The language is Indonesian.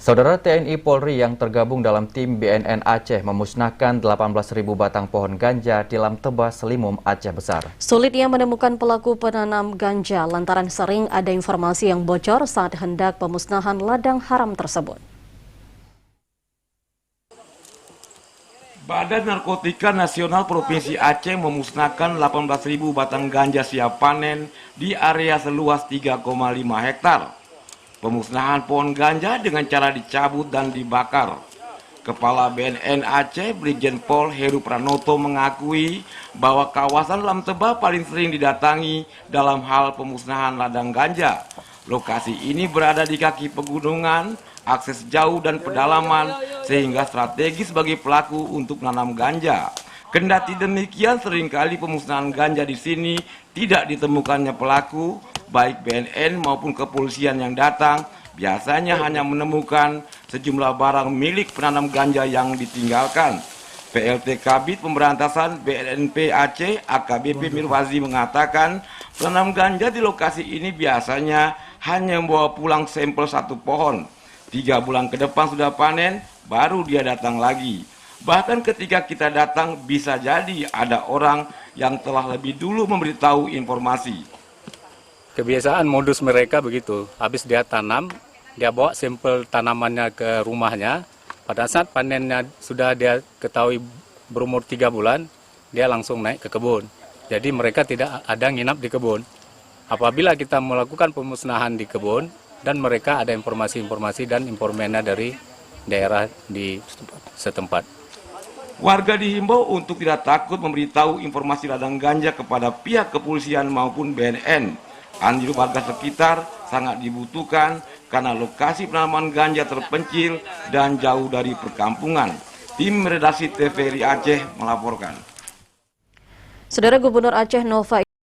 Saudara, TNI Polri yang tergabung dalam tim BNN Aceh memusnahkan 18.000 batang pohon ganja di Lamtebah, Selimum, Aceh Besar. Sulitnya menemukan pelaku penanam ganja lantaran sering ada informasi yang bocor saat hendak pemusnahan ladang haram tersebut. Badan Narkotika Nasional Provinsi Aceh memusnahkan 18.000 batang ganja siap panen di area seluas 3,5 hektar. Pemusnahan pohon ganja dengan cara dicabut dan dibakar. Kepala BNN Aceh, Brigjen Pol Heru Pranoto mengakui bahwa kawasan Lamtebah paling sering didatangi dalam hal pemusnahan ladang ganja. Lokasi ini berada di kaki pegunungan, akses jauh dan pedalaman, sehingga strategis bagi pelaku untuk menanam ganja. Kendati demikian, seringkali pemusnahan ganja di sini tidak ditemukannya pelaku, baik BNN maupun kepolisian yang datang, biasanya hanya menemukan sejumlah barang milik penanam ganja yang ditinggalkan. PLT Kabid Pemberantasan BNNP Aceh AKBP Mirwazi mengatakan penanam ganja di lokasi ini biasanya hanya membawa pulang sampel satu pohon. 3 bulan ke depan sudah panen, baru dia datang lagi. Bahkan ketika kita datang bisa jadi ada orang yang telah lebih dulu memberitahu informasi. Kebiasaan modus mereka begitu, habis dia tanam, dia bawa sampel tanamannya ke rumahnya. Pada saat panennya sudah dia ketahui berumur 3 bulan, dia langsung naik ke kebun. Jadi mereka tidak ada nginap di kebun. Apabila kita melakukan pemusnahan di kebun, dan mereka ada informasi-informasi dan informannya dari daerah di setempat. Warga dihimbau untuk tidak takut memberitahu informasi ladang ganja kepada pihak kepolisian maupun BNN. Anjur warga sekitar sangat dibutuhkan karena lokasi penanaman ganja terpencil dan jauh dari perkampungan. Tim redaksi TVRI Aceh melaporkan. Saudara Gubernur Aceh Nova